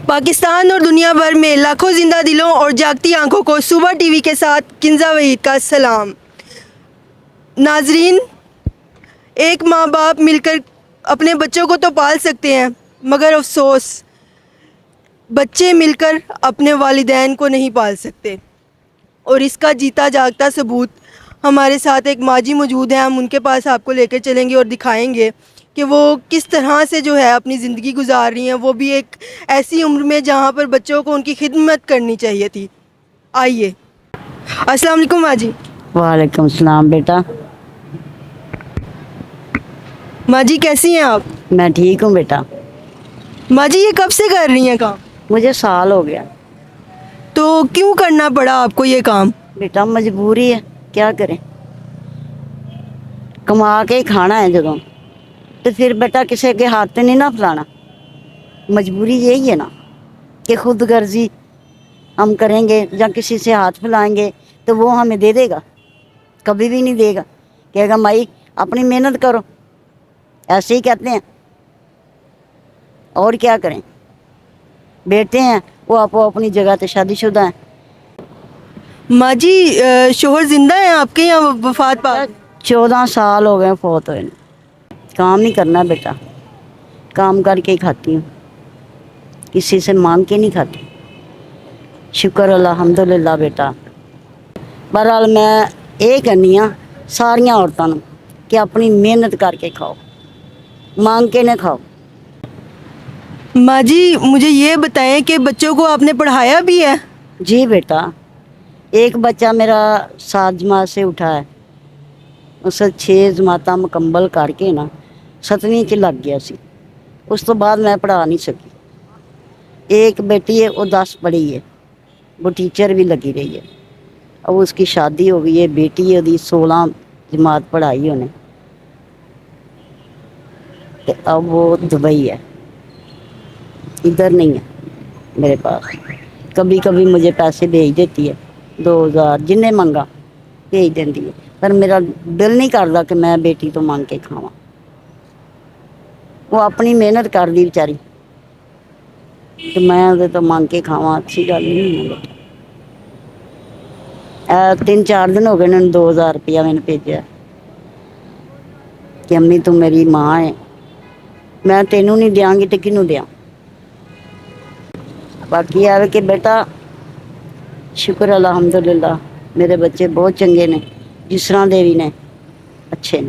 پاکستان اور دنیا بھر میں لاکھوں زندہ دلوں اور جاگتی آنکھوں کو صبح ٹی وی کے ساتھ کنزا وحید کا سلام۔ ناظرین، ایک ماں باپ مل کر اپنے بچوں کو تو پال سکتے ہیں، مگر افسوس بچے مل کر اپنے والدین کو نہیں پال سکتے، اور اس کا جیتا جاگتا ثبوت ہمارے ساتھ ایک ماں جی موجود ہیں۔ ہم ان کے پاس آپ کو لے کر چلیں گے اور دکھائیں گے کہ وہ کس طرح سے جو ہے اپنی زندگی گزار رہی ہیں، وہ بھی ایک ایسی عمر میں جہاں پر بچوں کو ان کی خدمت کرنی چاہیے تھی۔ آئیے۔ السلام علیکم ماں جی۔ وعلیکم السلام بیٹا، ماں جی کیسی ہیں آپ؟ میں ٹھیک ہوں بیٹا۔ ماں جی یہ کب سے کر رہی ہیں کام؟ مجھے سال ہو گیا تو کیوں کرنا پڑا آپ کو یہ کام؟ بیٹا، مجبوری ہے، کیا کریں، کما کے ہی کھانا ہے جدوں، تو پھر بیٹا کسی کے ہاتھ نہیں نہ پھیلانا۔ مجبوری یہی ہے نا کہ خود غرضی ہم کریں گے یا کسی سے ہاتھ پھیلائیں گے تو وہ ہمیں دے دے گا؟ کبھی بھی نہیں دے گا، کہے گا مائی اپنی محنت کرو، ایسے ہی کہتے ہیں۔ اور کیا کریں، بیٹے ہیں وہ آپ اپنی جگہ تے شادی شدہ ہیں۔ ماں جی شوہر زندہ ہیں آپ کے یا وفات پا بیٹا گئے؟ 14 سال ہو گئے فوت ہوئے، کام نہیں کرنا بیٹا، کام کر کے ہی کھاتی ہوں، کسی سے مانگ کے نہیں کھاتی۔ شکر الحمدللہ بیٹا۔ بہرحال میں یہ کہنی ہاں ساریاں عورتوں کہ اپنی محنت کر کے کھاؤ، مانگ کے نہ کھاؤ۔ ماں جی مجھے یہ بتائیں کہ بچوں کو آپ نے پڑھایا بھی ہے؟ جی بیٹا، ایک بچہ میرا 7 جماعت سے اٹھا ہے، اسے 6 جماعتاں مکمل کر کے نا 7ویں چ لگ گیا سی، اس تو بعد میں پڑھا نہیں سکی۔ ایک بیٹی ہے وہ 10 پڑھی ہے، وہ ٹیچر بھی لگی رہی ہے، اب اس کی شادی ہو گئی ہے، بیٹی ہے 16 جماعت پڑھائی انہیں، اب وہ دبئی ہے، ادھر نہیں ہے میرے پاس۔ کبھی کبھی مجھے پیسے بھیج دیتی ہے، 2000 جنہیں منگا بھیج دیتی ہے، پر میرا دل نہیں کرتا کہ میں بیٹی تو مانگ کے کھاواں۔ وہ اپنی محنت کر دی بیچاری، کہ میں وہ تو مانگ کے کھاواں، اچھی گل نہیں ہے۔ 3-4 دن ہو گئے انہوں نے 2000 روپیہ میں نے بھیجا کہ امی تو میری ماں ہے، میں تینوں نہیں دیاں گی تو کنوں دیاں۔ باقی یہ ہے کہ بیٹا شکر الحمدللہ میرے بچے بہت چنگے نے، جس طرح دے بھی نے اچھے نے،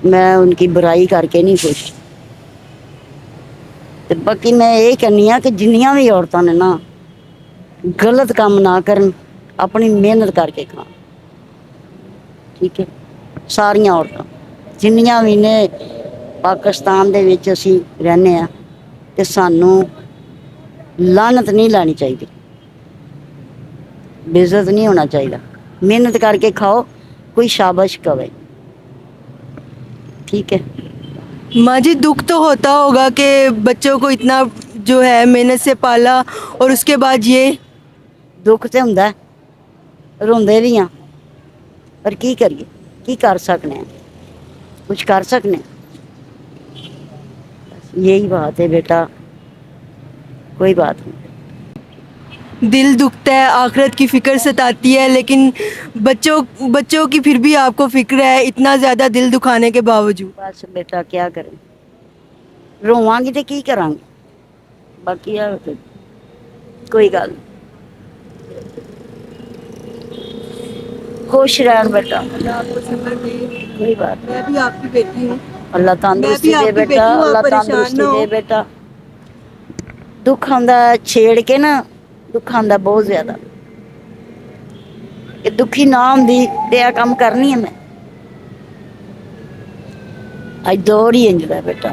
میں ان کی برائی کر کے نہیں خوش۔ باقی میں یہ کہنی ہاں کہ جنیاں بھی عورتیں نے نا غلط کام نہ کرن، اپنی محنت کر کے کھان، ٹھیک ہے؟ ساریاں عورتیں جنیاں بھی نے پاکستان دے وچ اسی رہنے ہاں تے سانوں لعنت نہیں لانی چاہیے، بے عزت نہیں ہونا چاہیے۔ محنت کر کے کھاؤ، کوئی شابش کہے، ٹھیک ہے؟ ماں جی دکھ تو ہوتا ہوگا کہ بچوں کو اتنا جو ہے محنت سے پالا اور اس کے بعد یہ۔ دکھ تے ہوندا ہے، روندے بھی ہاں، پر کی کریے، کی کر سکنے ہیں، کچھ کر سکنے ہیں؟ یہی بات ہے بیٹا، کوئی بات نہیں۔ دل دکھتا ہے، آخرت کی فکر ستاتی ہے، لیکن بچوں کی پھر بھی آپ کو فکر ہے، اتنا زیادہ دل دکھانے کے باوجود۔ بس بیٹا کیا کریں، رواں گی تو کی کراں گی، باقی کوئی گل نہیں۔ خوش رہن بیٹا، اللہ آپ کو صبر دے۔ کوئی بات میں نہیں۔ بھی آپ کی بیٹی ہوں، اللہ میں تندرستی بھی دے آپ کی بیٹا، بیٹی ہوں، اللہ آپ پریشان نہ تندرستی ہو۔ دے بیٹا۔ دکھ آندا چھیڑ کے نا، دکھ آندا بہت زیادہ، کہ دکھی نہ ہوندی تے اے کام کرنی ہے میں؟ اج دور ہی انج دا ہے بیٹا۔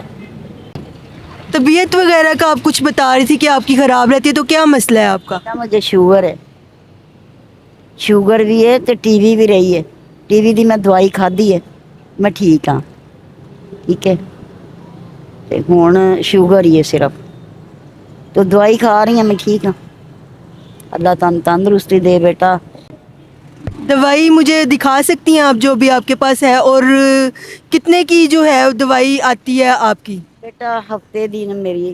طبیعت وغیرہ کا آپ کچھ بتا رہی تھی کہ آپ کی خراب رہتی ہے، تو کیا مسئلہ ہے آپ کا؟ بیٹا مجھے شوگر ہے، شوگر بھی ہے تے ٹی وی بھی رہی ہے، ٹی وی دی میں دوائی کھادی ہے، میں ٹھیک ہاں، ٹھیک ہے؟ تے ہن شوگر ہی ہے صرف، تو دوائی کھا رہی ہیں، میں ٹھیک ہاں، اللہ تندرستی دے بیٹا۔ دوائی مجھے دکھا سکتی ہیں آپ جو بھی آپ کے پاس ہے، اور کتنے کی جو ہے دوائی آتی ہے آپ کی؟ بیٹا ہفتے دی میری